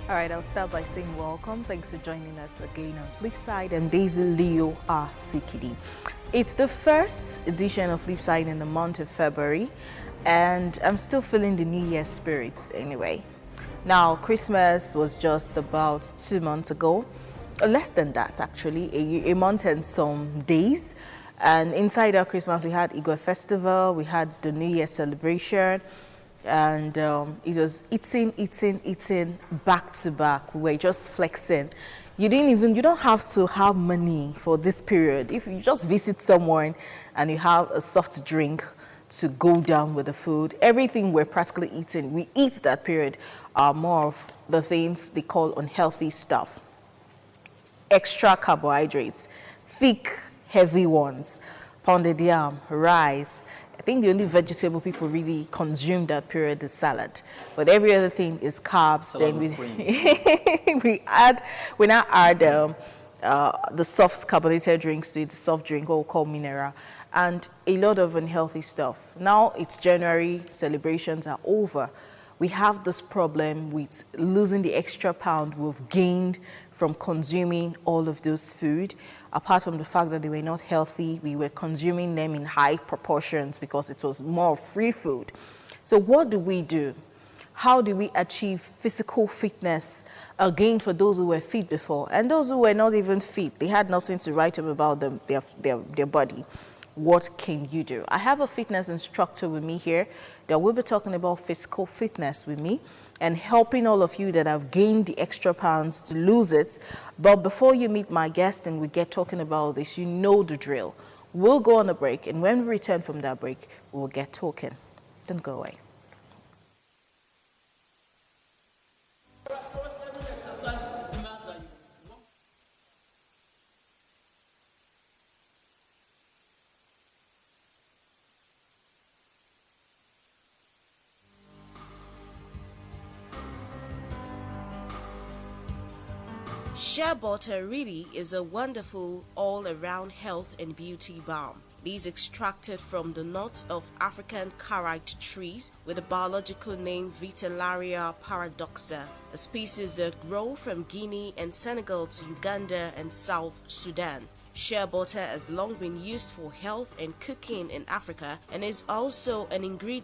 All right, I'll start by saying welcome. Thanks for joining us again on Flipside and Daisy Leo RCKD. It's the first edition of Flipside in the month of February, and I'm still feeling the New Year spirits anyway. Now, Christmas was just about 2 months ago, less than that actually, a month and some days. And inside our Christmas, we had Igwe Festival, we had the New Year celebration, and it was eating back to back. We were just flexing. You don't have to have money for this period. If you just visit someone and you have a soft drink to go down with the food, everything we're practically eating, we eat that period, are more of the things they call unhealthy stuff. Extra carbohydrates, thick, heavy ones, pounded yam, rice. I think the only vegetable people really consume that period is salad, but every other thing is carbs. Salad then we now add the soft carbonated drinks to it, soft drink, what we call mineral, and a lot of unhealthy stuff. Now it's January, celebrations are over. We have this problem with losing the extra pound we've gained from consuming all of those food. Apart from the fact that they were not healthy, we were consuming them in high proportions because it was more free food. So what do we do? How do we achieve physical fitness again for those who were fit before and those who were not even fit? They had nothing to write about their body. What can you do? I have a fitness instructor with me here that will be talking about physical fitness with me and helping all of you that have gained the extra pounds to lose it. But before you meet my guest and we get talking about this, you know the drill. We'll go on a break, and when we return from that break, we'll get talking. Don't go away. Shea butter really is a wonderful all-around health and beauty balm. It is extracted from the nuts of African carrot trees with a biological name Vitellaria paradoxa, a species that grow from Guinea and Senegal to Uganda and South Sudan. Shea butter has long been used for health and cooking in Africa and is also an ingredient,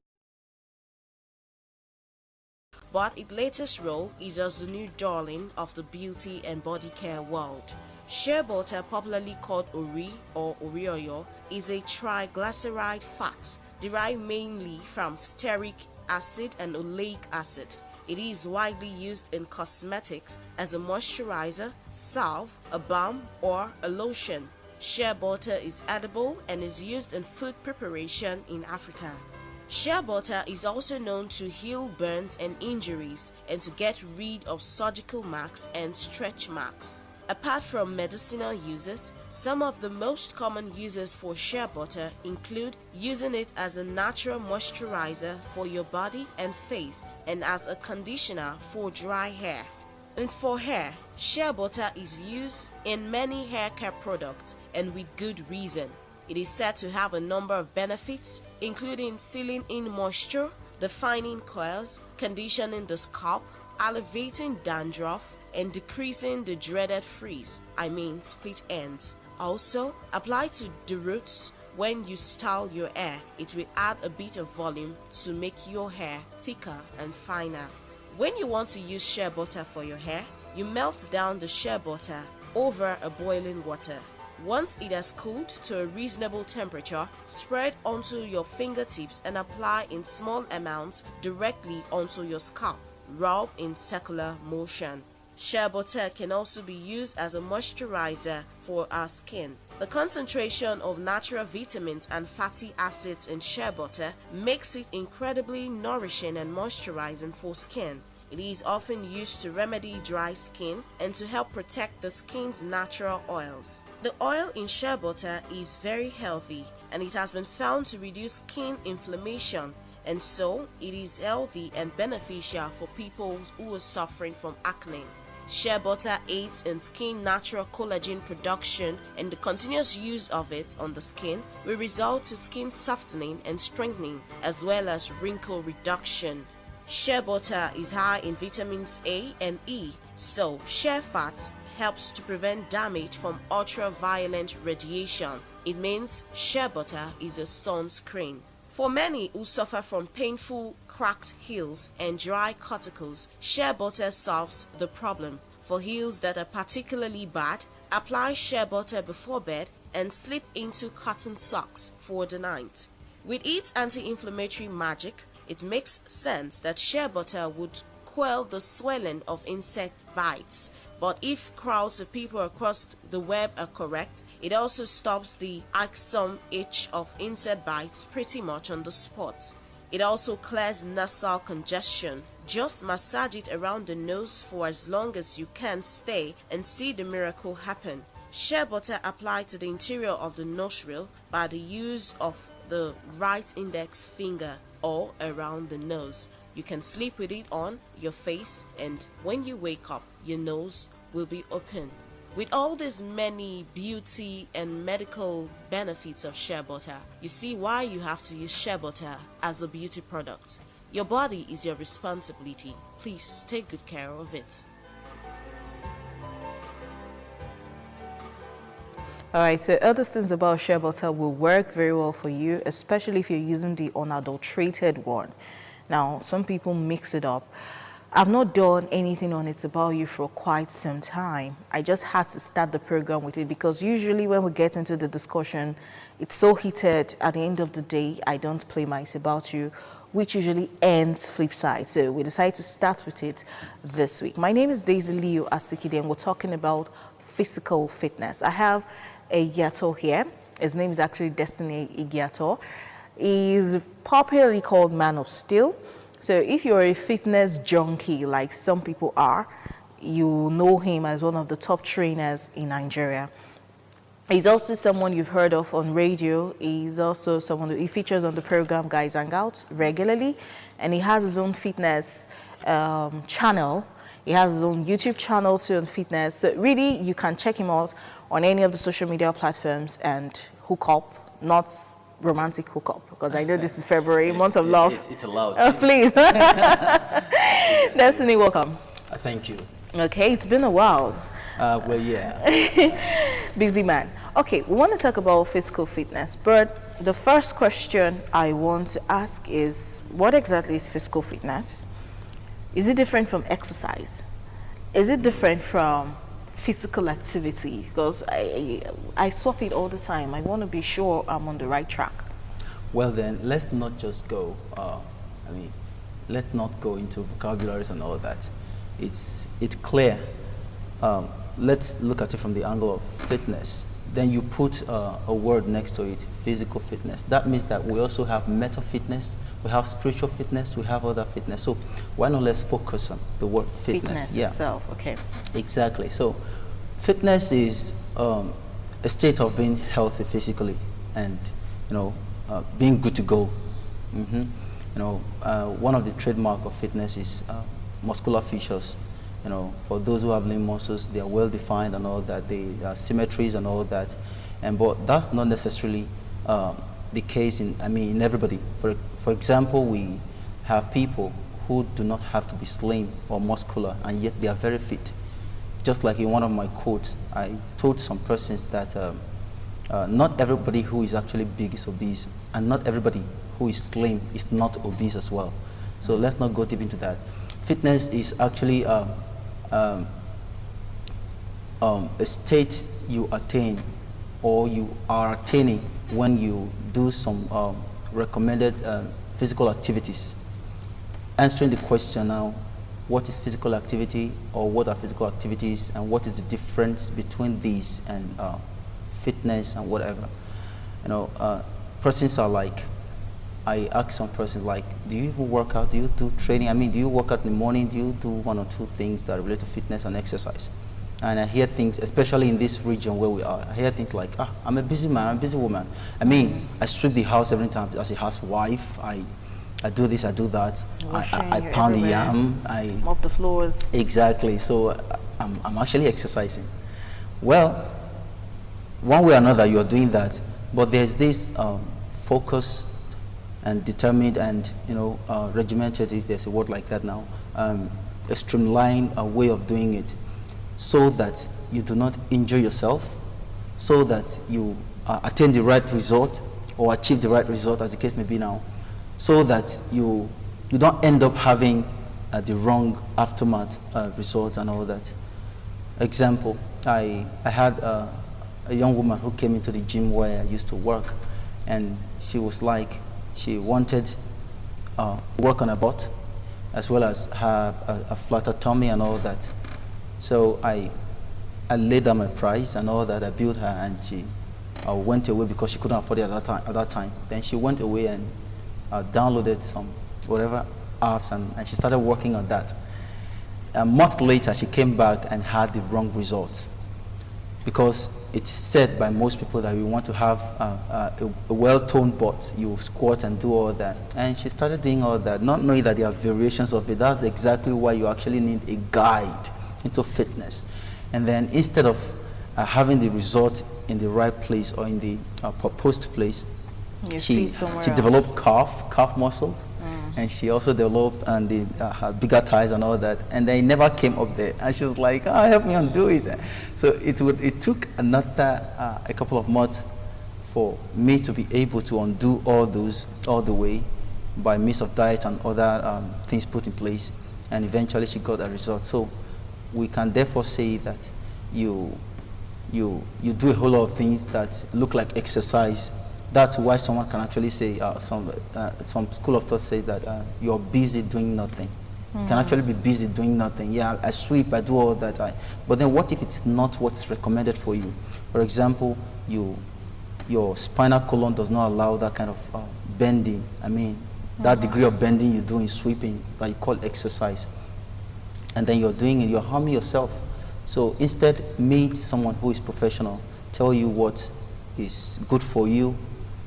but its latest role is as the new darling of the beauty and body care world. Shea butter, popularly called ori or orioyo, is a triglyceride fat derived mainly from stearic acid and oleic acid. It is widely used in cosmetics as a moisturizer, salve, a balm, or a lotion. Shea butter is edible and is used in food preparation in Africa. Shea butter is also known to heal burns and injuries and to get rid of surgical marks and stretch marks. Apart from medicinal uses, some of the most common uses for shea butter include using it as a natural moisturizer for your body and face and as a conditioner for dry hair. And for hair, shea butter is used in many hair care products, and with good reason. It is said to have a number of benefits, including sealing in moisture, defining coils, conditioning the scalp, alleviating dandruff, and decreasing the dreaded frizz, split ends. Also, apply to the roots when you style your hair. It will add a bit of volume to make your hair thicker and finer. When you want to use shea butter for your hair, you melt down the shea butter over a boiling water. Once it has cooled to a reasonable temperature, spread onto your fingertips and apply in small amounts directly onto your scalp. Rub in circular motion. Shea butter can also be used as a moisturizer for our skin. The concentration of natural vitamins and fatty acids in shea butter makes it incredibly nourishing and moisturizing for skin. It is often used to remedy dry skin and to help protect the skin's natural oils. The oil in shea butter is very healthy and it has been found to reduce skin inflammation, and so it is healthy and beneficial for people who are suffering from acne. Shea butter aids in skin natural collagen production, and the continuous use of it on the skin will result to skin softening and strengthening as well as wrinkle reduction. Shea butter is high in vitamins A and E, so shea fat helps to prevent damage from ultraviolet radiation. It means shea butter is a sunscreen. For many who suffer from painful cracked heels and dry cuticles, shea butter solves the problem. For heels that are particularly bad, apply shea butter before bed and slip into cotton socks for the night. With its anti-inflammatory magic, it makes sense that shea butter would quell the swelling of insect bites. But if crowds of people across the web are correct, it also stops the irksome itch of insect bites pretty much on the spot. It also clears nasal congestion. Just massage it around the nose for as long as you can stay and see the miracle happen. Shea butter applied to the interior of the nostril by the use of the right index finger or around the nose. You can sleep with it on your face, and when you wake up, your nose will be open. With all these many beauty and medical benefits of shea butter, you see why you have to use shea butter as a beauty product. Your body is your responsibility. Please take good care of it. Alright, so other things about shea butter will work very well for you, especially if you're using the unadulterated one. Now, some people mix it up. I've not done anything on It's About You for quite some time. I just had to start the program with it because usually when we get into the discussion, it's so heated. At the end of the day, I don't play my It's About You, which usually ends Flipside. So we decided to start with it this week. My name is Daisy Leo Asikide, and we're talking about physical fitness. I have a Yato here. His name is actually Destiny Igiato. He's popularly called Man of Steel. So if you're a fitness junkie like some people are, you know him as one of the top trainers in Nigeria. He's also someone you've heard of on radio. He's also someone he features on the program Guys Hang Out regularly, and he has his own fitness channel. He has his own YouTube channel too on fitness. So really, you can check him out on any of the social media platforms and hook up, not romantic hookup, because I know this is February, month of love. It's allowed. Please. Destiny, welcome. Thank you. Okay, it's been a while. Well, yeah. Busy man. Okay, we want to talk about physical fitness, but the first question I want to ask is, what exactly is physical fitness? Is it different from exercise? Is it different from physical activity? Because I swap it all the time. I want to be sure I'm on the right track. Well then, let's not just go, let's not go into vocabularies and all that. It's clear. Let's look at it from the angle of fitness. Then you put a word next to it, physical fitness. That means that we also have mental fitness, we have spiritual fitness, we have other fitness. So why not let's focus on the word fitness? Fitness itself, okay. Exactly. So fitness is a state of being healthy physically and, being good to go. One of the trademark of fitness is muscular features. For those who have limb muscles, they are well defined and all that. They are symmetries and all that. But that's not necessarily the case in everybody. For example, we have people who do not have to be slim or muscular, and yet they are very fit. Just like in one of my quotes, I told some persons that not everybody who is actually big is obese, and not everybody who is slim is not obese as well. So let's not go deep into that. Fitness is actually a state you attain or you are attaining when you do some recommended physical activities. Answering the question now, what is physical activity, or what are physical activities, and what is the difference between these and fitness and whatever. Persons are like, I ask some person, like, do you even work out? Do you do training? Do you work out in the morning? Do you do one or two things that relate to fitness and exercise? And I hear things, especially in this region where we are, I hear things like, I'm a busy man, I'm a busy woman. I sweep the house every time as a housewife. I do this, I do that. I pound the yam. I mop the floors. Exactly. So I'm actually exercising. Well, one way or another, you are doing that. But there's this focus and determined and, you know, regimented, if there's a word like that now, a streamlined way of doing it, so that you do not injure yourself, so that you attain the right result or achieve the right result, as the case may be now, so that you don't end up having the wrong aftermath results and all that. Example, I had a young woman who came into the gym where I used to work, and she was like, she wanted work on her butt as well as have a flatter tummy and all that. So I laid down my price and all that. I billed her, and she went away because she couldn't afford it at that time. Then she went away and downloaded some whatever apps, and she started working on that. A month later, she came back and had the wrong results, because it's said by most people that we want to have a well-toned butt. You squat and do all that. And she started doing all that, not knowing that there are variations of it. That's exactly why you actually need a guide into fitness. And then instead of having the result in the right place or in the proposed place, she developed calf muscles. And she also developed her bigger thighs and all that, and they never came up there. And she was like, "Oh, help me undo it." So it took another a couple of months for me to be able to undo all those all the way by means of diet and other things put in place, and eventually she got a result. So we can therefore say that you do a whole lot of things that look like exercise. That's why someone can actually say, some school of thought say that you're busy doing nothing. You can actually be busy doing nothing. Yeah, I sweep, I do all that. But then what if it's not what's recommended for you? For example, your spinal column does not allow that kind of bending. I mean, that degree of bending you do in sweeping that you call exercise. And then you're doing it, you're harming yourself. So instead, meet someone who is professional, tell you what is good for you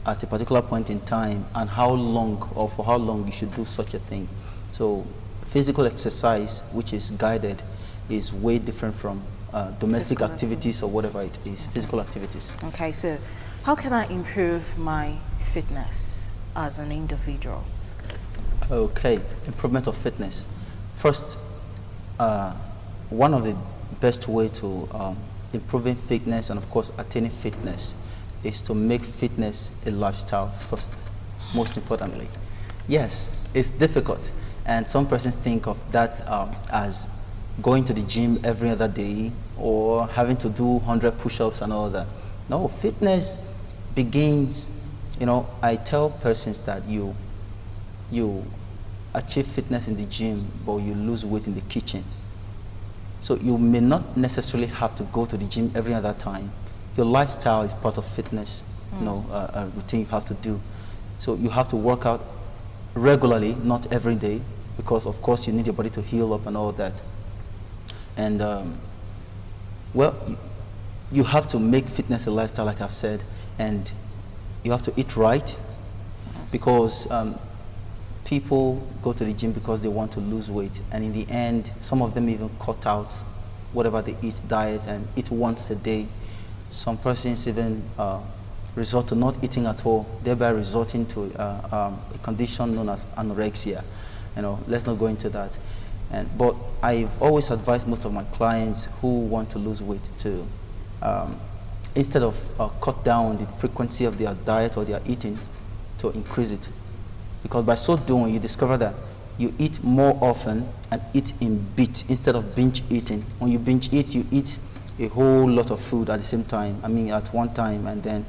at a particular point in time, and how long or for how long you should do such a thing. So physical exercise, which is guided, is way different from domestic activities or whatever it is, physical activities. Okay, so how can I improve my fitness as an individual? Okay, improvement of fitness. First, one of the best way to improving fitness and of course attaining fitness is to make fitness a lifestyle first, most importantly. Yes, it's difficult, and some persons think of that as going to the gym every other day or having to do 100 push-ups and all that. No, fitness begins, you know, I tell persons that you achieve fitness in the gym, but you lose weight in the kitchen. So you may not necessarily have to go to the gym every other time. Your lifestyle is part of fitness, you know, a routine you have to do. So you have to work out regularly, not every day, because of course you need your body to heal up and all that. And well, you have to make fitness a lifestyle, like I've said, and you have to eat right, because people go to the gym because they want to lose weight, and in the end, some of them even cut out whatever they eat diet and eat once a day. Some persons even resort to not eating at all, thereby resorting to a condition known as anorexia. You know, let's not go into that. But I've always advised most of my clients who want to lose weight to, instead of cut down the frequency of their diet or their eating, to increase it. Because by so doing, you discover that you eat more often and eat in bits instead of binge eating. When you binge eat, you eat a whole lot of food at the same time, I mean at one time, and then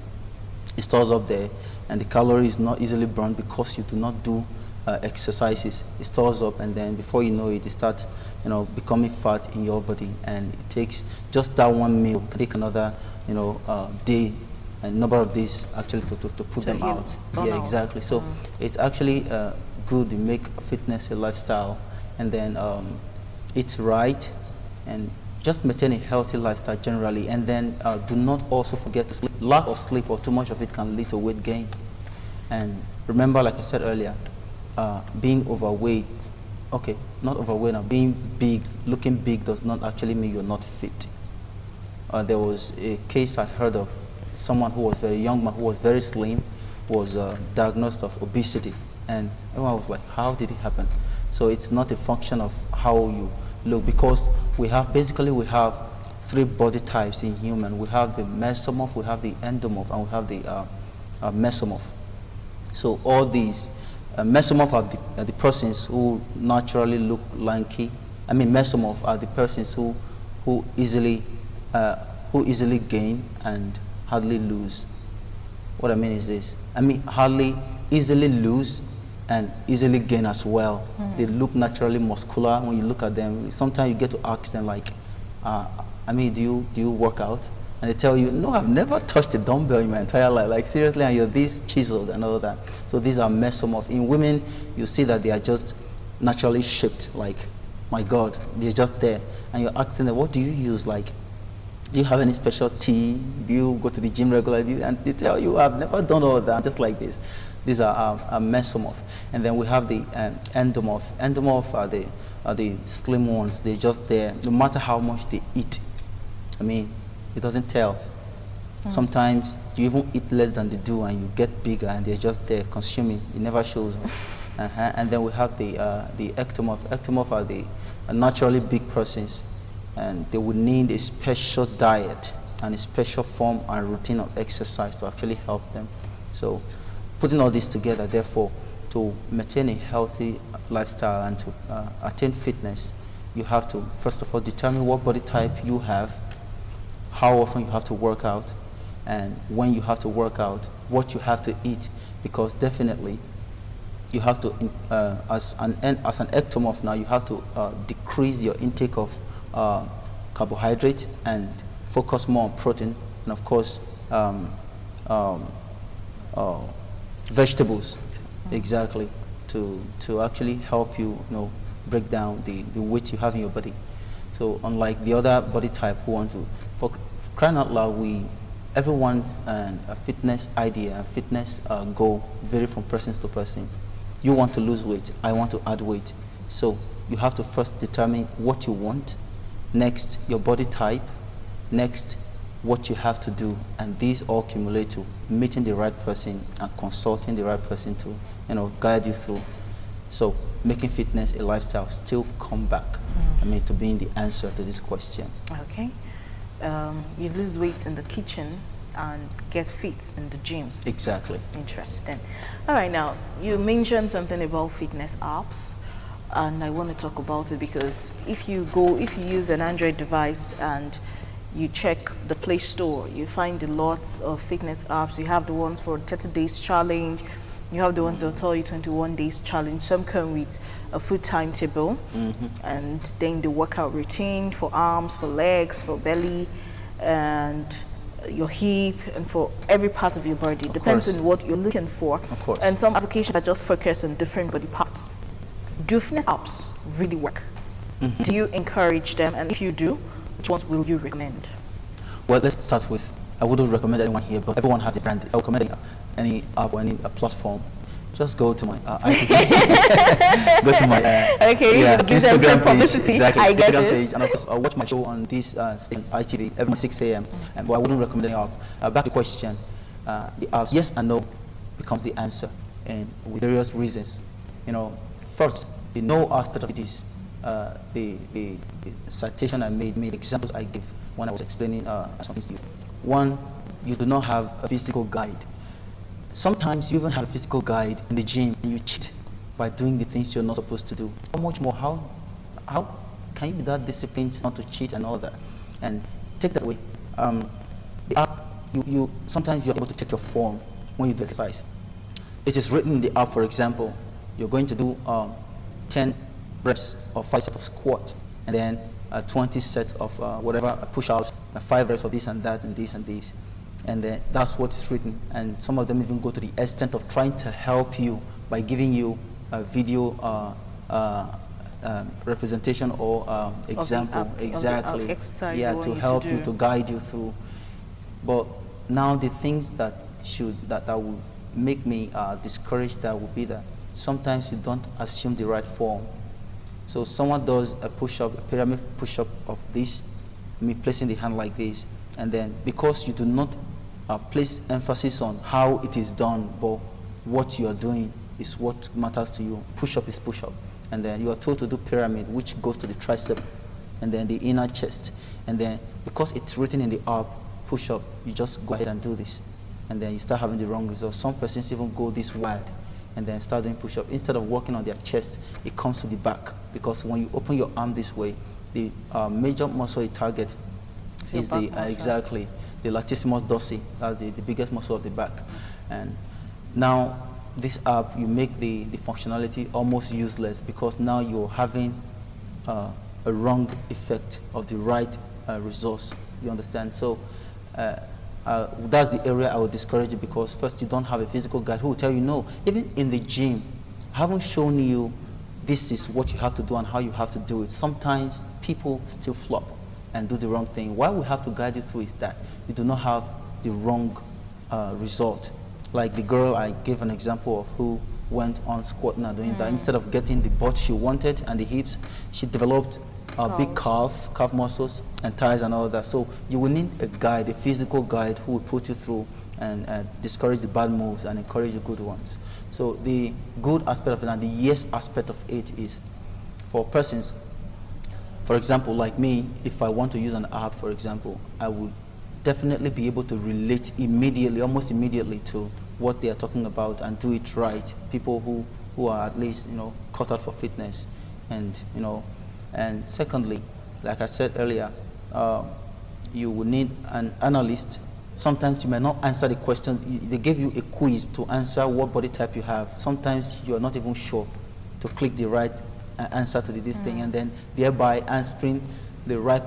it stores up there, and the calorie is not easily burned because you do not do exercises. It stores up, and then before you know it, it starts, you know, becoming fat in your body, and it takes just that one meal to take another, you know, day and number of days actually to put them out. Yeah, exactly. So it's actually good to make fitness a lifestyle, and then eat right, and just maintain a healthy lifestyle generally, and then do not also forget to sleep. Lack of sleep or too much of it can lead to weight gain. And remember, like I said earlier, being overweight, okay, not overweight now, being big, looking big does not actually mean you're not fit. There was a case I heard of someone who was very young, who was very slim, was diagnosed of obesity, and everyone was like, how did it happen? So it's not a function of how you look, because we have three body types in human. We have the mesomorph, we have the endomorph, and we have the mesomorph. So all these mesomorph are the persons who naturally look lanky. I mean, mesomorph are the persons who easily gain and hardly lose. What I mean is this: I mean, hardly easily lose and easily gain as well. They look naturally muscular. When you look at them, sometimes you get to ask them like, I mean, do you work out? And they tell you, no, I've never touched a dumbbell in my entire life. Like, seriously, and you're this chiseled and all that. So these are mesomorph. In women, you see that they are just naturally shaped. Like, my God, they're just there. And you're asking them, what do you use? Like, do you have any special tea? Do you go to the gym regularly? And they tell you, I've never done all that, just like this. These are mesomorph. And then we have the endomorph. Endomorph are the slim ones. They're just there, no matter how much they eat. I mean, it doesn't tell. Sometimes you even eat less than they do, and you get bigger, and they're just there consuming. It never shows. And then we have the ectomorph. Ectomorph are the naturally big persons, and they would need a special diet and a special form and routine of exercise to actually help them. So, putting all this together, therefore, to maintain a healthy lifestyle and to attain fitness, you have to first of all determine what body type you have, how often you have to work out, and when you have to work out, what you have to eat, because definitely you have to, as an ectomorph now, you have to decrease your intake of carbohydrate and focus more on protein, and of course vegetables, exactly, to actually help you, break down the weight you have in your body. So unlike the other body type who want to, for crying out loud, everyone's a fitness idea, a fitness goal vary from person to person. You want to lose weight, I want to add weight. So you have to first determine what you want, next your body type, next what you have to do, and these all accumulate to meeting the right person and consulting the right person to guide you through. So making fitness a lifestyle still come back, to being the answer to this question. Okay. You lose weight in the kitchen and get fit in the gym. Exactly. Interesting. All right, now you mentioned something about fitness apps, and I want to talk about it because if you use an Android device and you check the Play Store, you find a lot of fitness apps. You have the ones for 30 days challenge, you have the ones that will tell you 21 days challenge. Some come with a food timetable, and then the workout routine for arms, for legs, for belly, and your hip, and for every part of your body. Depends on what you're looking for. Of course. And some applications are just focused on different body parts. Do fitness apps really work? Do you encourage them? And if you do, which ones will you recommend? Well, let's start with, I wouldn't recommend anyone here, but everyone has a brand. If I recommend any app or any platform, just go to my ITV. Go to my Instagram page, exactly, I guess Instagram page, and of course watch my show on this station, ITV, every 6 a.m. But I wouldn't recommend any app. Back to the question, the app, yes and no becomes the answer, and with various reasons. First, the no aspect of it is the citation I made, examples I gave when I was explaining something to you. One, you do not have a physical guide. Sometimes you even have a physical guide in the gym and you cheat by doing the things you're not supposed to do. How much more? How can you be that disciplined not to cheat and all that? And take that away. The app, sometimes you're able to check your form when you do exercise. It is written in the app, for example, you're going to do 10 reps or 5 sets of squat, and then 20 sets of whatever push-ups, 5 reps of this and that and this and this. And then that's what is written. And some of them even go to the extent of trying to help you by giving you a video representation or example, exactly, to help you, to guide you through. But now the things that will make me discouraged, that would be that sometimes you don't assume the right form. So someone does a push-up, a pyramid push-up of this, me placing the hand like this, and then because you do not place emphasis on how it is done, but what you are doing is what matters to you. Push-up is push-up. And then you are told to do pyramid, which goes to the tricep, and then the inner chest. And then because it's written in the app, push-up, you just go ahead and do this. And then you start having the wrong results. Some persons even go this wide and then start doing push-up. Instead of working on their chest, it comes to the back. Because when you open your arm this way, the major muscle you target is the, exactly, the latissimus dorsi. That's the biggest muscle of the back. And now, this app, you make the functionality almost useless because now you're having a wrong effect of the right resource. You understand? So that's the area I would discourage you, because first, you don't have a physical guide who will tell you, no, even in the gym, I haven't shown you this is what you have to do and how you have to do it. Sometimes people still flop and do the wrong thing. Why we have to guide you through is that you do not have the wrong result. Like the girl I gave an example of who went on squatting and doing that. Instead of getting the butt she wanted and the hips, she developed big calf muscles and thighs and all that. So you will need a guide, a physical guide who will put you through and discourage the bad moves and encourage the good ones. So the good aspect of it and the yes aspect of it is for persons, for example, like me, if I want to use an app, for example, I would definitely be able to relate immediately, almost immediately, to what they are talking about and do it right. People who are at least, cut out for fitness, and and secondly, like I said earlier, you will need an analyst. Sometimes you may not answer the question. They give you a quiz to answer what body type you have. Sometimes you are not even sure to click the right answer to this thing, and then thereby answering the right.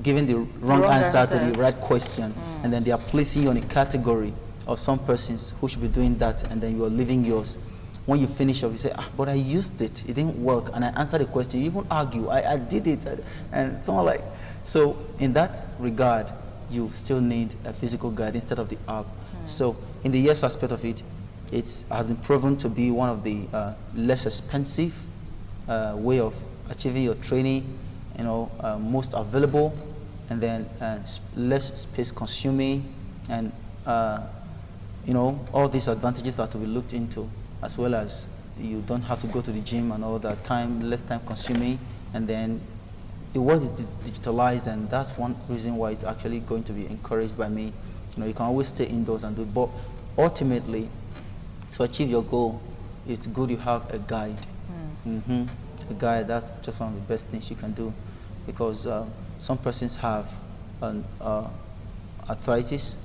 Giving the wrong answer to the right question, and then they are placing you on a category of some persons who should be doing that, and then you are leaving yours. When you finish up, you say, but I used it, it didn't work, and I answered the question. You even argue, I did it, and someone like, so in that regard, you still need a physical guide instead of the app. So in the yes aspect of it, it has been proven to be one of the less expensive way of achieving your training, most available, and then less space consuming, and all these advantages are to be looked into, as well as you don't have to go to the gym and all that time, less time consuming, and then the world is digitalized, and that's one reason why it's actually going to be encouraged by me. You can always stay indoors and do it, but ultimately, to achieve your goal, it's good you have a guide. A guide, that's just one of the best things you can do, because some persons have arthritis,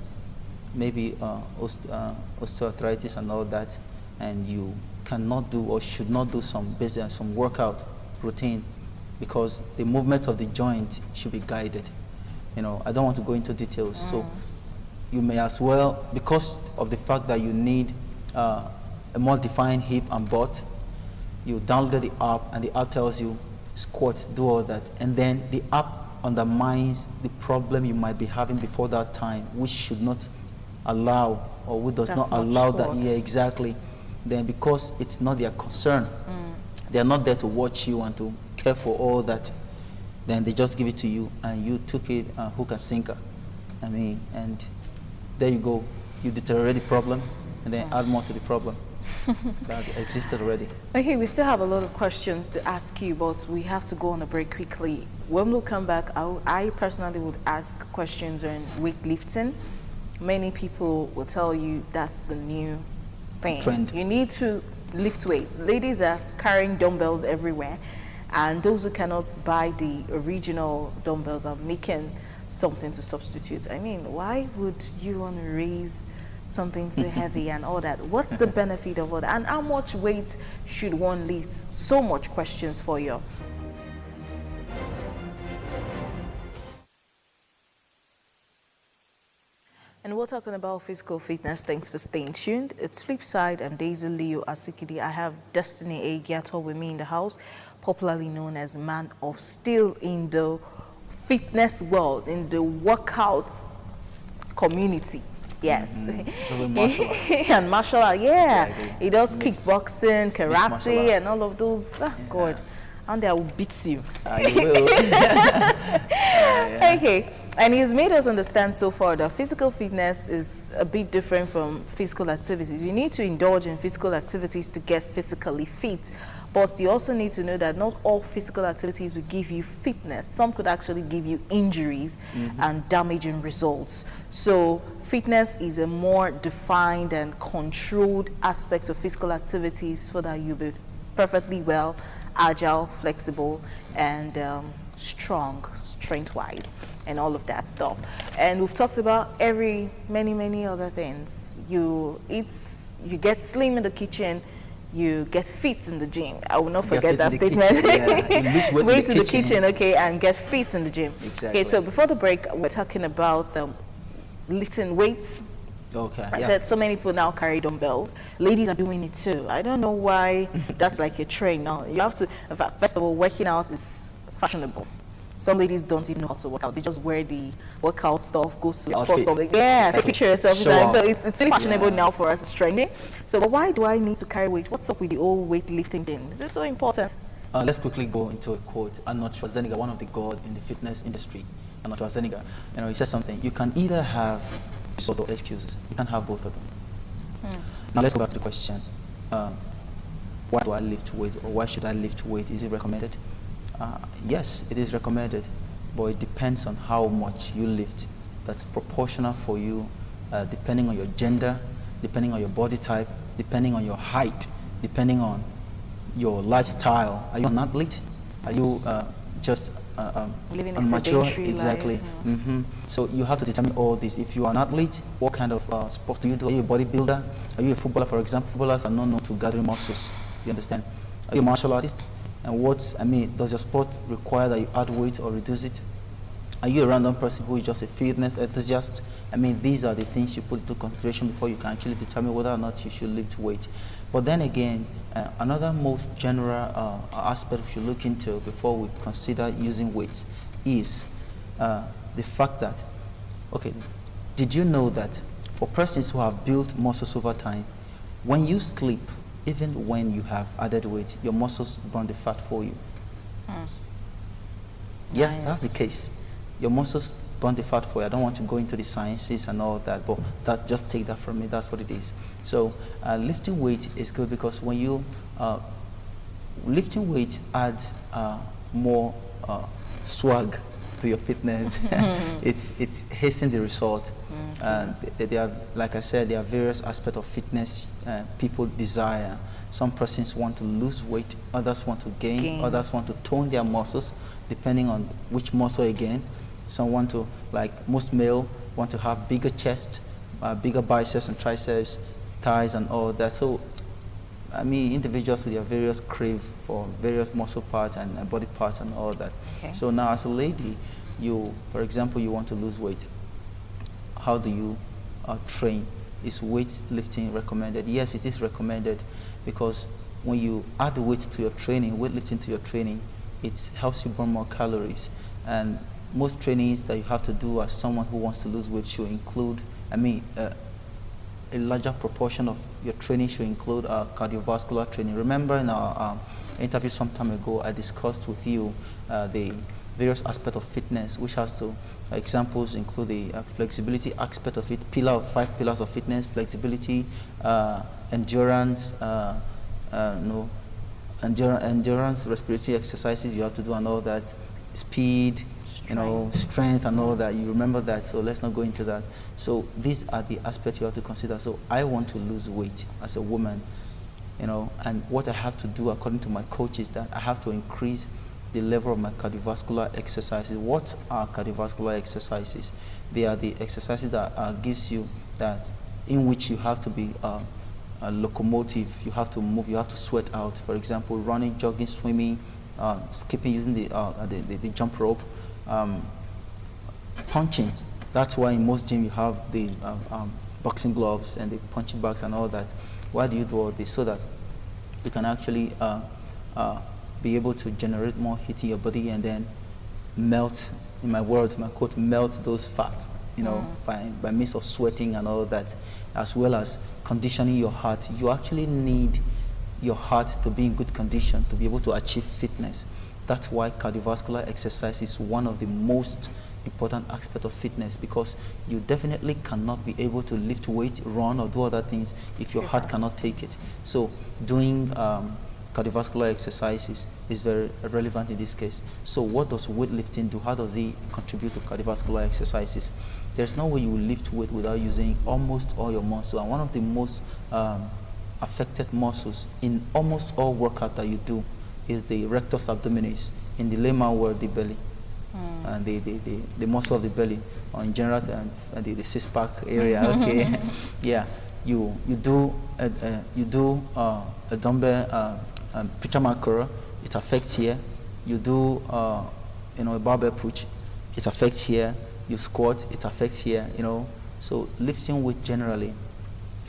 maybe osteoarthritis and all that, and you cannot do or should not do some workout routine, because the movement of the joint should be guided. I don't want to go into details, so you may as well, because of the fact that you need a more defined hip and butt, you download the app, and the app tells you squat, do all that, and then the app undermines the problem you might be having before that time, which should not allow, or which does not allow that. Yeah, exactly. Then because it's not their concern, they are not there to watch you and to care for all that, then they just give it to you, and you took it hook and sinker. And there you go. You deteriorate the problem, and then add more to the problem that existed already. Okay, we still have a lot of questions to ask you, but we have to go on a break quickly. When we come back, I personally would ask questions on weightlifting. Many people will tell you that's the new thing. Trend. You need to lift weights. Ladies are carrying dumbbells everywhere, and those who cannot buy the original dumbbells are making something to substitute. Why would you want to raise something too heavy and all that? What's the benefit of all that? And how much weight should one lift? So much questions for you. And we're talking about physical fitness. Thanks for staying tuned. It's Flipside and Daisy Leo Asikidi. I have Destiny Agiato with me in the house, popularly known as Man of Steel in the fitness world, in the workouts community. Yes. Martial arts. And martial art, he does kickboxing, karate, and all of those. God, and I will beat you. You will. Okay. And he's made us understand so far that physical fitness is a bit different from physical activities. You need to indulge in physical activities to get physically fit. But you also need to know that not all physical activities will give you fitness. Some could actually give you injuries and damaging results. So fitness is a more defined and controlled aspect of physical activities so that you'll be perfectly well, agile, flexible, and strong, strength-wise, and all of that stuff. And we've talked about many other things. You eat, you get slim in the kitchen, you get fit in the gym. I will not forget that statement. Weight in the kitchen, okay, and get fit in the gym. Exactly. Okay, so before the break, we're talking about lifting weights. Okay. I said so many people now carry dumbbells. Ladies are doing it too. I don't know why that's like a trend now. You have to, in fact, first of all, working out is fashionable. Some ladies don't even know how to work out. They just wear the workout stuff, go to the sports complex. Yeah, so picture yourself. So it's really fashionable now for us. It's trending. So, but why do I need to carry weight? What's up with the old weightlifting thing? Is it so important? Let's quickly go into a quote. Arnold Schwarzenegger, one of the gods in the fitness industry. Arnold Schwarzenegger, he says something. You can either have sort of excuses. You can have both of them. Now let's go back to the question. Why do I lift weight, or why should I lift weight? Is it recommended? Yes, it is recommended, but it depends on how much you lift. That's proportional for you, depending on your gender, depending on your body type, depending on your height, depending on your lifestyle. Are you an athlete? Are you just living a mature? Exactly. Life, So you have to determine all this. If you are an athlete, what kind of sport do you do? Are you a bodybuilder? Are you a footballer, for example? Footballers are not known to gathering muscles. You understand? Are you a martial artist? And does your sport require that you add weight or reduce it? Are you a random person who is just a fitness enthusiast? These are the things you put into consideration before you can actually determine whether or not you should lift weight. But then again, another most general aspect we should look into before we consider using weights is the fact that, okay, did you know that for persons who have built muscles over time, when you sleep, even when you have added weight, your muscles burn the fat for you. Yes, that's the case. Your muscles burn the fat for you. I don't want to go into the sciences and all that, but just take that from me. That's what it is. So lifting weight is good because when you lifting weight adds more swag to your fitness. it hastens the result. There are, like I said, there are various aspects of fitness people desire. Some persons want to lose weight, others want to gain, others want to tone their muscles, depending on which muscle again. Some want to, like most male, want to have bigger chest, bigger biceps and triceps, thighs and all that. So, individuals with their various crave for various muscle parts and body parts and all that. Okay. So now as a lady, for example, you want to lose weight. How do you train? Is weightlifting recommended? Yes, it is recommended because when you add weight to your training, weightlifting to your training, it helps you burn more calories. And most trainings that you have to do as someone who wants to lose weight should include, a larger proportion of your training should include cardiovascular training. Remember in our interview some time ago, I discussed with you the various aspects of fitness, which has to, examples include the flexibility aspect of it, 5 pillars of fitness: flexibility, endurance, endurance, respiratory exercises you have to do and all that, speed, strength and all that. You remember that, so let's not go into that. So these are the aspects you have to consider. So I want to lose weight as a woman, and what I have to do according to my coach is that I have to increase the level of my cardiovascular exercises. What are cardiovascular exercises? They are the exercises that gives you that, in which you have to be a locomotive. You have to move, you have to sweat out. For example, running, jogging, swimming, skipping, using the jump rope, punching. That's why in most gyms you have the boxing gloves and the punching bags and all that. Why do you do all this? So that you can actually be able to generate more heat in your body and then melt, in my quote, melt those fats, by means of sweating and all that, as well as conditioning your heart. You actually need your heart to be in good condition to be able to achieve fitness. That's why cardiovascular exercise is one of the most important aspect of fitness, because you definitely cannot be able to lift weight, run, or do other things if your heart cannot take it. So doing cardiovascular exercises is very relevant in this case. So what does weightlifting do? How does it contribute to cardiovascular exercises? There's no way you will lift weight without using almost all your muscle. And one of the most affected muscles in almost all workout that you do is the rectus abdominis, in the layman word, the belly. And the muscle of the belly, or in general the six-pack area. Okay. Yeah, you do a dumbbell pitcher macro, it affects here. You do a barbell push, it affects here. You squat, it affects here. So lifting weight generally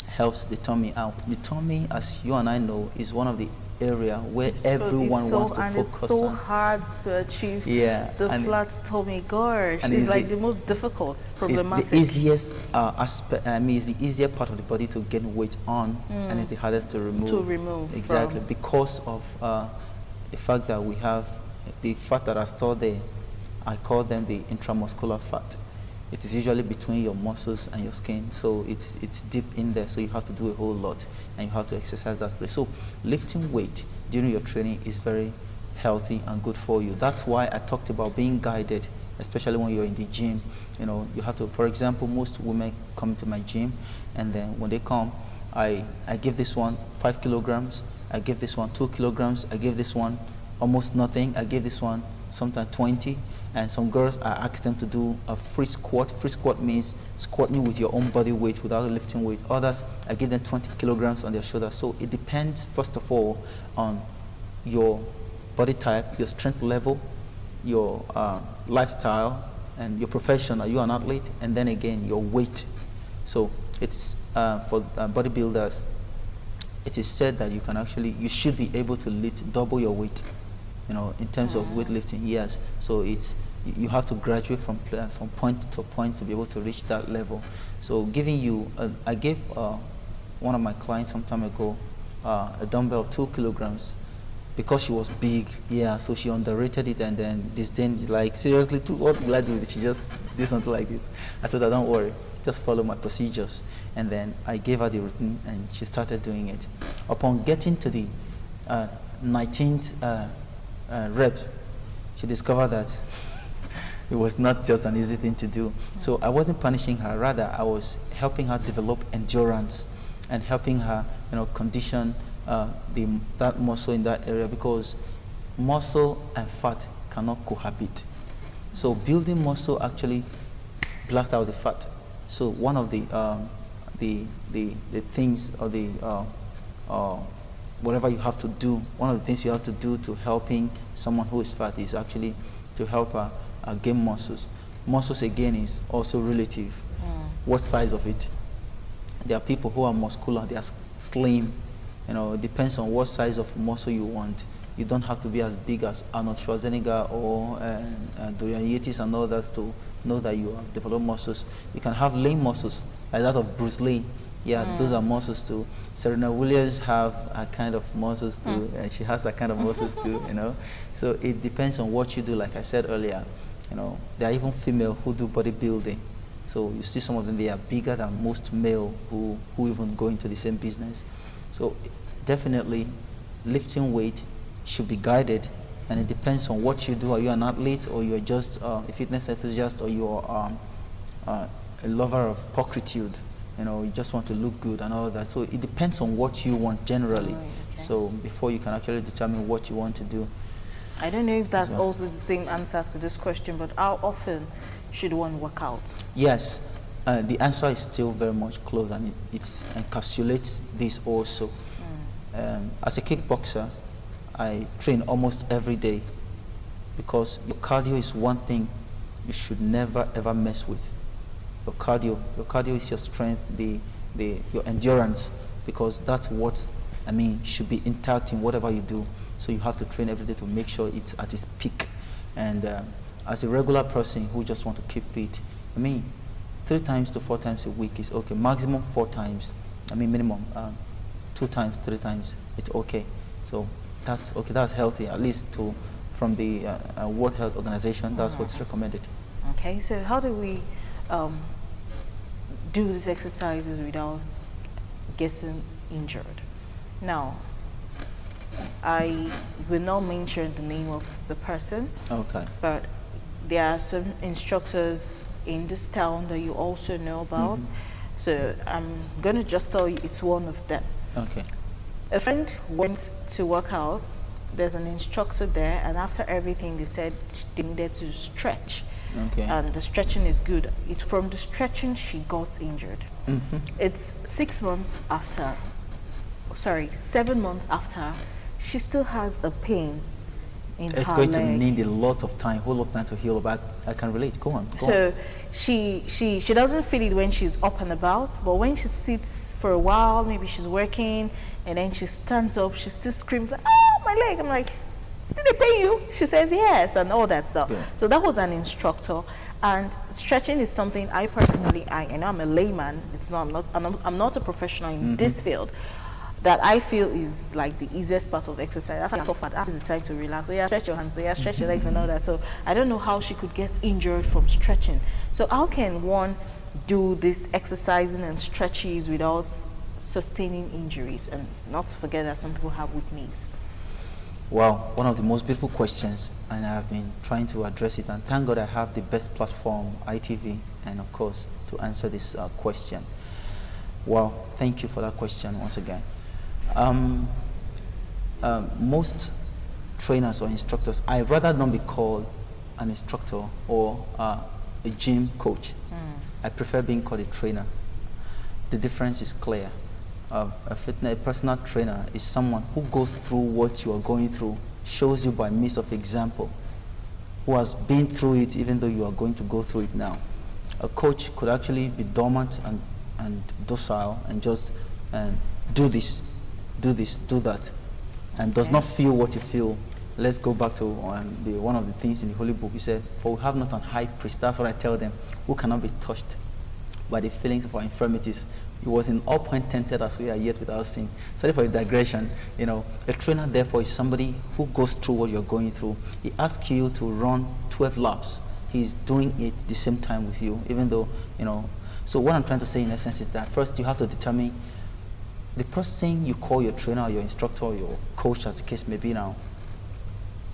helps the tummy out. The tummy, as you and I know, is one of the area where everyone wants to focus on. It's so hard to achieve the flat tummy. Gosh, it's like the most difficult, problematic. It's the easiest aspect. It's the easier part of the body to gain weight on, and it's the hardest to remove. Exactly, because of the fact that we have the fat that are stored there. I call them the intramuscular fat. It is usually between your muscles and your skin, so it's deep in there, so you have to do a whole lot, and you have to exercise that place. So lifting weight during your training is very healthy and good for you. That's why I talked about being guided, especially when you're in the gym. You have to, for example, most women come to my gym, and then when they come, I give this one 5 kilograms, I give this one 2 kilograms, I give this one almost nothing, I give this one sometimes 20. And some girls, I ask them to do a free squat. Free squat means squatting with your own body weight without lifting weight. Others, I give them 20 kilograms on their shoulders. So it depends, first of all, on your body type, your strength level, your lifestyle, and your profession. Are you an athlete? And then again, your weight. So it's for bodybuilders, it is said that you should be able to lift double your weight. In terms of weightlifting, yes. So you have to graduate from point to point to be able to reach that level. So giving you, I gave one of my clients some time ago a dumbbell of 2 kilograms because she was big. Yeah, so she underrated it and then disdained, like, seriously, what will I do? She just did something like this. I told her, don't worry, just follow my procedures. And then I gave her the routine and she started doing it. Upon getting to the 19th rep, she discovered that it was not just an easy thing to do. So I wasn't punishing her, rather I was helping her develop endurance and helping her condition that muscle in that area, because muscle and fat cannot cohabit. So building muscle actually blasts out the fat. So one of the things, or the whatever you have to do, one of the things you have to do to helping someone who is fat is actually to help her gain muscles. Muscles, again, is also relative. What size of it? There are people who are muscular, they are slim. It depends on what size of muscle you want. You don't have to be as big as Arnold Schwarzenegger or Dorian Yates and others to know that you have developed muscles. You can have lean muscles, like that of Bruce Lee. Yeah, those are muscles too. Serena Williams have a kind of muscles too, and she has that kind of muscles too, So it depends on what you do, like I said earlier. There are even female who do bodybuilding. So you see some of them, they are bigger than most male who even go into the same business. So definitely lifting weight should be guided, and it depends on what you do. Are you an athlete, or you're just a fitness enthusiast, or you're a lover of pulchritude? You just want to look good and all that. So it depends on what you want generally. Okay. So before you can actually determine what you want to do. I don't know if that's also the same answer to this question, but how often should one work out? Yes, the answer is still very much close, and it encapsulates this also. As a kickboxer, I train almost every day, because your cardio is one thing you should never ever mess with. Your cardio is your strength, your endurance, because that's what should be intact in whatever you do. So you have to train every day to make sure it's at its peak. And as a regular person who just want to keep fit, 3 times to 4 times a week is okay. Maximum 4 times. Minimum 2 times, 3 times. It's okay. So that's okay. That's healthy, at least from the World Health Organization. That's what's recommended. Okay, so how do we um, do these exercises without getting injured? Now, I will not mention the name of the person, Okay. but there are some instructors in this town that you also know about. So I'm going to just tell you it's one of them. Okay. A friend went to work out. There's an instructor there, and after everything, they said they needed to stretch. Okay. And the stretching is good. From the stretching, she got injured. It's 6 months after, sorry, 7 months after, she still has a pain in It's her going leg. to need a lot of time, whole lot of time to heal, but I can relate. Go on. Go on. So she doesn't feel it when she's up and about, but when she sits for a while, maybe she's working, and then she stands up, she still screams, "Oh, my leg!" I'm like, "Still they pay you?" She says yes, and all that stuff. Yeah. So that was an instructor, and stretching is something I personally, I know I'm a layman. It's not, I'm not a professional in this field. That I feel is like the easiest part of exercise. After the time to relax. So yeah, stretch your hands, so yeah, stretch your legs and all that. So I don't know how she could get injured from stretching. So how can one do this exercising and stretches without sustaining injuries? And not to forget that some people have weak knees. Wow, one of the most beautiful questions, and I've been trying to address it, and thank God I have the best platform, ITV, and of course, to answer this question. Wow, thank you for that question once again. Most trainers or instructors, I'd rather not be called an instructor or a gym coach. I prefer being called a trainer. The difference is clear. A personal trainer is someone who goes through what you are going through, shows you by means of example, who has been through it even though you are going to go through it now. A coach could actually be dormant and docile and just do this, do that, and does not feel what you feel. Let's go back to one of the things in the Holy Book. He said, "For we have not an high priest," that's what I tell them, "who cannot be touched by the feelings of our infirmities. He was in all point tempted as we are yet without sin." Sorry for the digression. You know, a trainer therefore is somebody who goes through what you're going through. He asks you to run 12 laps. He's doing it the same time with you, even though, you know. So what I'm trying to say in essence is that first you have to determine the person you call your trainer or your instructor or your coach, as the case may be now.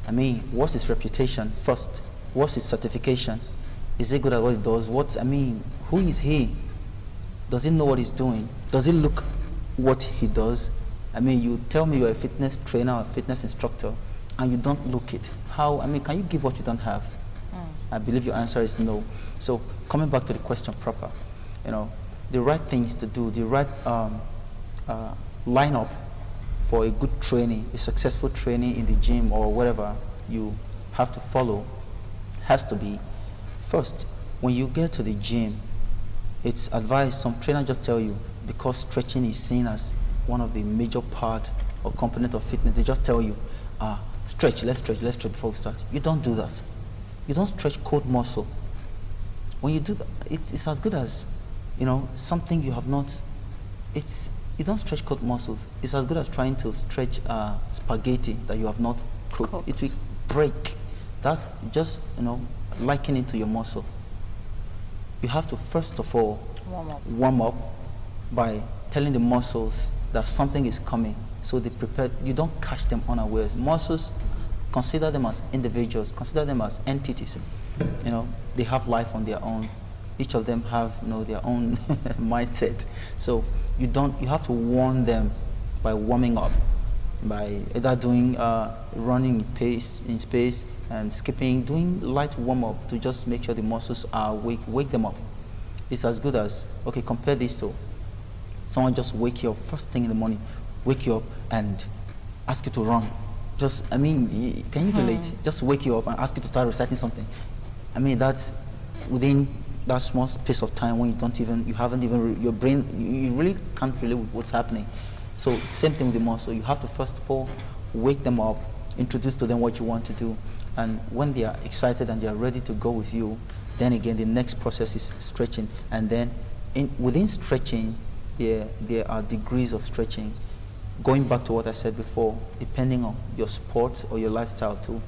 I mean, what's his reputation first? What's his certification? Is he good at what he does? Who is he? Does he know what he's doing? Does he look what he does? I mean, you tell me you're a fitness trainer or a fitness instructor and you don't look it. How, can you give what you don't have? I believe your answer is no. So coming back to the question proper, you know, the right things to do, the right lineup for a good training, a successful training in the gym or whatever you have to follow has to be, first, when you get to the gym, it's advised, some trainers just tell you, because stretching is seen as one of the major part or component of fitness, they just tell you, stretch, let's stretch before we start. You don't do that. You don't stretch cold muscle. When you do that, it's as good as, you know, something you have not, you don't stretch cold muscles. It's as good as trying to stretch spaghetti that you have not cooked. It will break. That's just, you know, liken it to your muscle. You have to first of all warm up by telling the muscles that something is coming, so they prepare. You don't catch them unawares. Muscles, consider them as individuals, consider them as entities. You know, they have life on their own. Each of them have, you know, their own mindset. So you have to warn them by warming up, by either doing running in space and skipping, doing light warm up to just make sure the muscles are awake, wake them up. It's as good as, okay, compare this to someone just wake you up first thing in the morning, wake you up and ask you to run. Just, can you relate? Just wake you up and ask you to start reciting something. That's within that small space of time when your brain, you really can't relate with what's happening. So same thing with the muscle. You have to first of all wake them up, introduce to them what you want to do, and when they are excited and they are ready to go with you, then again the next process is stretching. And then within stretching, there are degrees of stretching. Going back to what I said before, depending on your sport or your lifestyle too.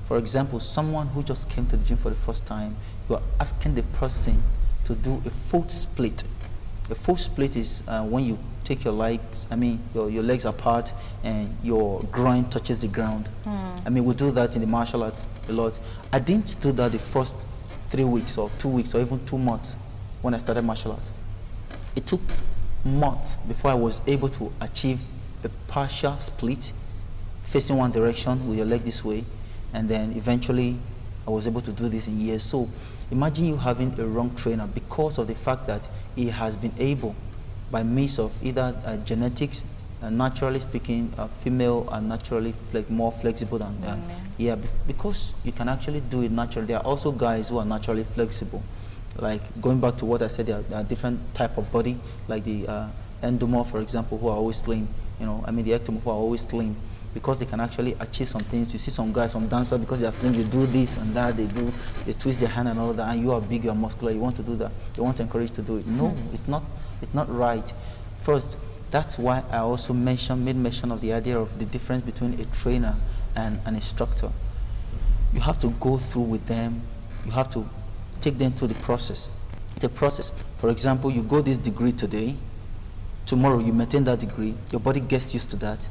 For example, someone who just came to the gym for the first time, you are asking the person to do a foot split. A foot split is when you take your legs, your legs apart and your groin touches the ground. We do that in the martial arts a lot. I didn't do that the first 3 weeks or 2 weeks or even 2 months when I started martial arts. It took months before I was able to achieve a partial split, facing one direction with your leg this way, and then eventually I was able to do this in years. So imagine you having a wrong trainer because of the fact that he has been able, by means of either genetics, naturally speaking, female are naturally more flexible than yeah, because you can actually do it naturally. There are also guys who are naturally flexible. Like going back to what I said, there are different type of body, like the endomorph, for example, who are always slim. The ectomorph who are always slim, because they can actually achieve some things. You see some guys, some dancers, because they are slim, they do this and that, they twist their hand and all that, and you are big, you are muscular, you want to do that. They want to encourage you to do it. No, it's not right. First, that's why I also made mention of the idea of the difference between a trainer and an instructor. You have to go through with them. You have to take them through the process. It's a process. For example, you go this degree today. Tomorrow you maintain that degree. Your body gets used to that.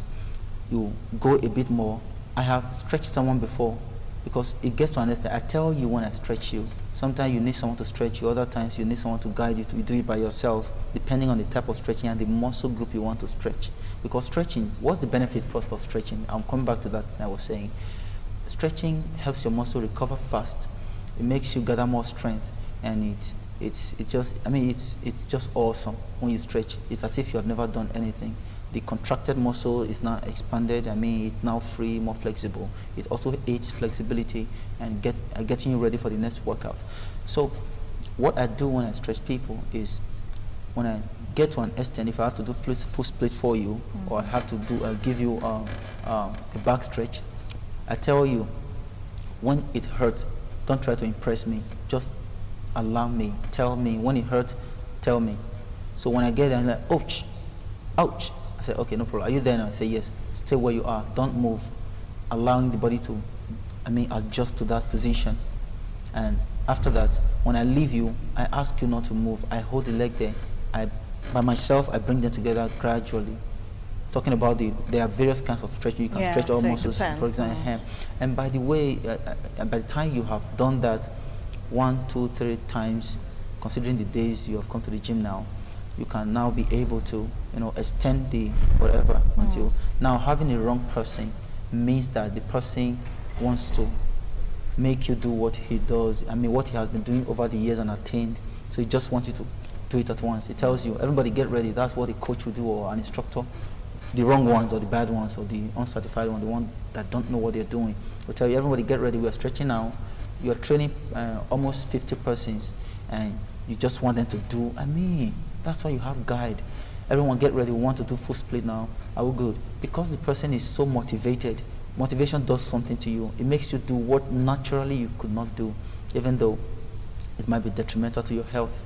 You go a bit more. I have stretched someone before, because it gets to understand. I tell you when I stretch you. Sometimes you need someone to stretch you. Other times you need someone to guide you to do it by yourself, depending on the type of stretching and the muscle group you want to stretch. Because stretching, what's the benefit first of stretching? I'm coming back to that. I was saying, stretching helps your muscle recover fast. It makes you gather more strength, and it's just awesome when you stretch. It's as if you have never done anything. The contracted muscle is now expanded. It's now free, more flexible. It also aids flexibility and getting you ready for the next workout. So what I do when I stretch people is, when I get to an extent, if I have to do full split for you, or I have to give you a back stretch, I tell you, when it hurts, don't try to impress me. Just allow me. Tell me. When it hurts, tell me. So when I get there, I'm like, ouch, ouch. I say, okay, no problem. Are you there now? I say, yes. Stay where you are. Don't move. Allowing the body to, adjust to that position. And after that, when I leave you, I ask you not to move. I hold the leg there. By myself, I bring them together gradually. Talking about there are various kinds of stretching. You can stretch all muscles, for example. And by the way, by the time you have done that 1, 2, 3 times, considering the days you have come to the gym now, you can now be able to, extend the whatever until now. Having a wrong person means that the person wants to make you do what he does. What he has been doing over the years and attained. So he just wants you to do it at once. He tells you, everybody get ready. That's what a coach will do, or an instructor. The wrong ones, or the bad ones, or the uncertified ones, the ones that don't know what they're doing, will tell you, everybody get ready. We are stretching now. You are training almost 50 persons, and you just want them to do. That's why you have guide. Everyone get ready. We want to do full split now. Are we good? Because the person is so motivated. Motivation does something to you. It makes you do what naturally you could not do, even though it might be detrimental to your health,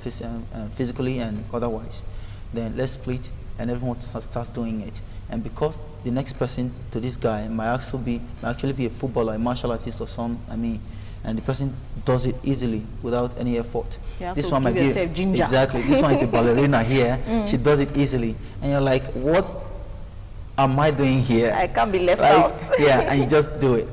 physically and otherwise. Then let's split, and everyone starts doing it. And because the next person to this guy might actually be a footballer, a martial artist, or and the person does it easily without any effort. This one might be exactly. This one is a ballerina here. She does it easily, and you're like, what am I doing here? I can't be left out. And you just do it,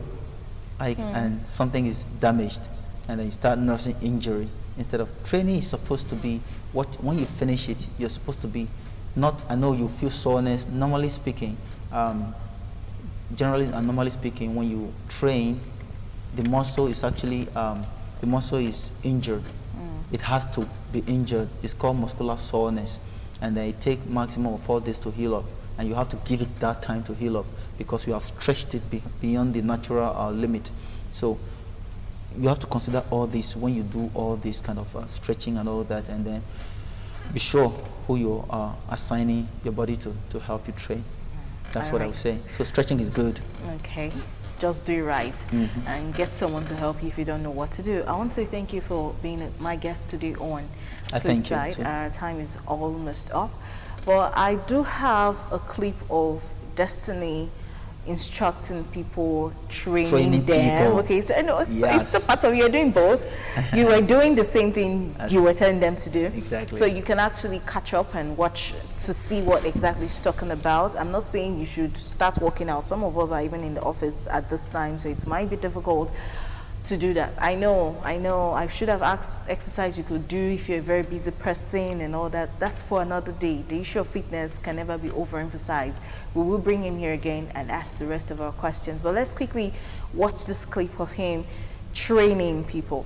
and something is damaged, and then you start nursing injury. Instead of training is supposed to be when you finish it, you're supposed to be not. I know you feel soreness. Normally speaking, normally speaking, when you train, the muscle is actually injured. It has to be injured. It's called muscular soreness, and then it takes maximum of 4 days to heal up, and you have to give it that time to heal up, because you have stretched it beyond the natural limit. So you have to consider all this when you do all this kind of stretching and all that, and then be sure who you are assigning your body to help you train. That's what I would say. So stretching is good. Okay. Just do right and get someone to help you if you don't know what to do. I want to say thank you for being my guest today on Flipside. Our time is almost up. But I do have a clip of Destiny, instructing people, Training them. people. Okay, so I know it's Yes. the part of you're doing both. You were doing the same thing you were telling them to do. Exactly. So you can actually catch up and watch to see what exactly she's talking about. I'm not saying you should start working out. Some of us are even in the office at this time, so it might be difficult to do that. I know. I should have asked exercise you could do if you're a very busy person and all that. That's for another day. The issue of fitness can never be overemphasized. We will bring him here again and ask the rest of our questions. But let's quickly watch this clip of him training people.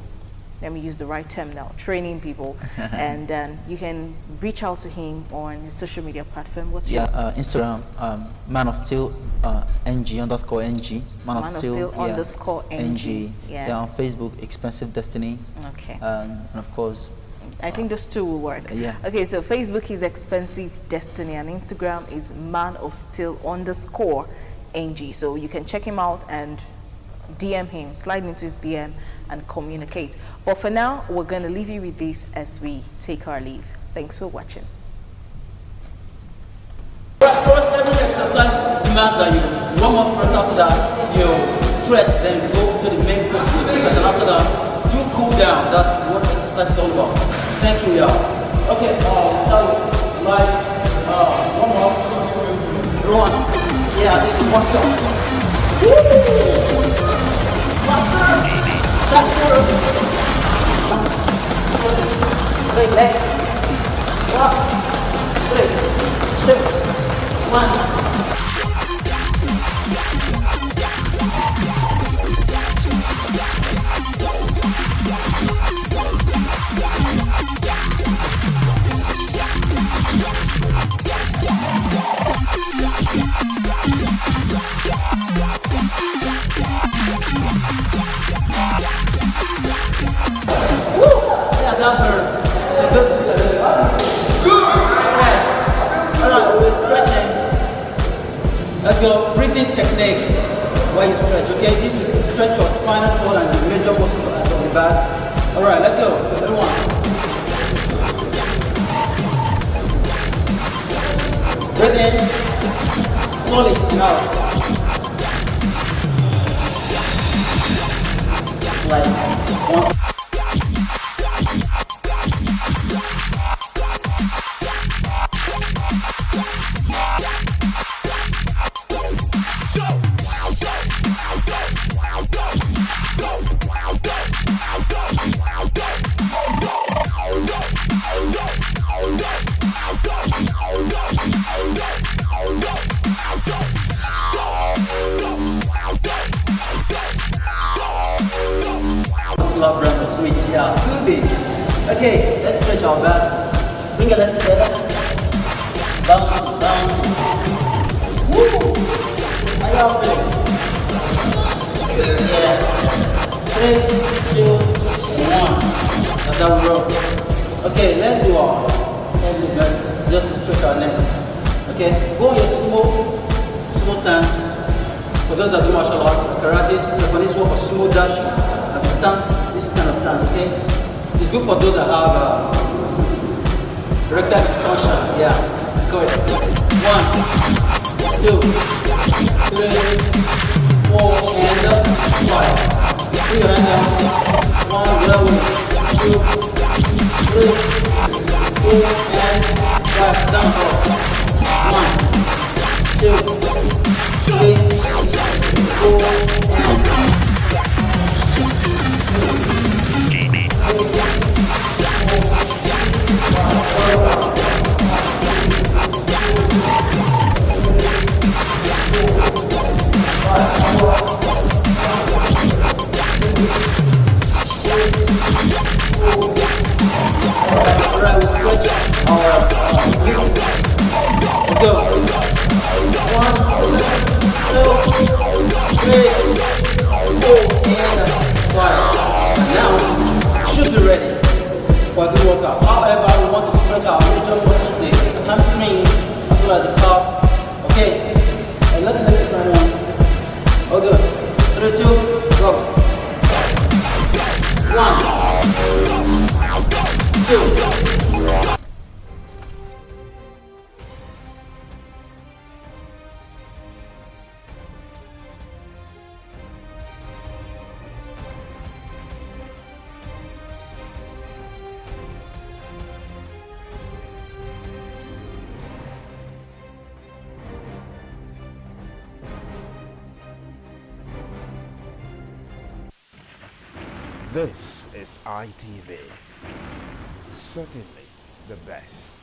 Let me use the right term now, training people. And then you can reach out to him on his social media platform. What's your Instagram, Man of Steel, NG underscore NG. Man of Steel underscore NG. Yes. Yeah, on Facebook, Expensive Destiny. Okay. And of course, I think those two will work. Yeah. Okay, so Facebook is Expensive Destiny and Instagram is Man of Steel underscore NG. So you can check him out and DM him, slide into his DM and communicate. But for now, we're going to leave you with this as we take our leave. Thanks for watching. First, every exercise demands that you warm up first. After that, you stretch, then you go to the main part of the exercise, and after that, you cool down. That's what exercise is all about. Thank you, y'all. Okay, start with light warm up. Run. Yeah, this is one shot. Woo! Faster! Faster! Wait, leg. 1, 3, 2, 1. Yeah, that hurts. Good. Alright, we're stretching. That's your breathing technique while you stretch, okay? This is stretch your spinal cord and the major muscles of the back. Alright, let's go. Everyone. Breathe in. Slowly and out. Like one. Brand of sweets, yeah, soothing. Okay, let's stretch our back. Bring your legs together. Bounce, bounce. Woo! How y'all feeling? Yeah. 3, 2, 1. That's how we roll. Okay, let's do our head movement just to stretch our neck. Okay, go on your sumo stance. For those that do martial art, karate, Japanese word for sumo dash. The stance, this kind of stance, okay? It's good for those that have erectile dysfunction. Yeah, go ahead. 1, 2, 3, 4, and 5. Put your hand down. 1, level, 2, 3, 4, and 5. Down, up. 1, 2, 3, 4, and 5. Alright, we stretch our feet. Let's go. 1, 2, 3, 4, and 5. Now, should be ready for a good workout. However, we want to stretch our major muscles, the hamstrings, as well as the calf. Okay, and let's make it right on. Oh, good. 3, 2, go. 1, 2. This is ITV. Certainly the best.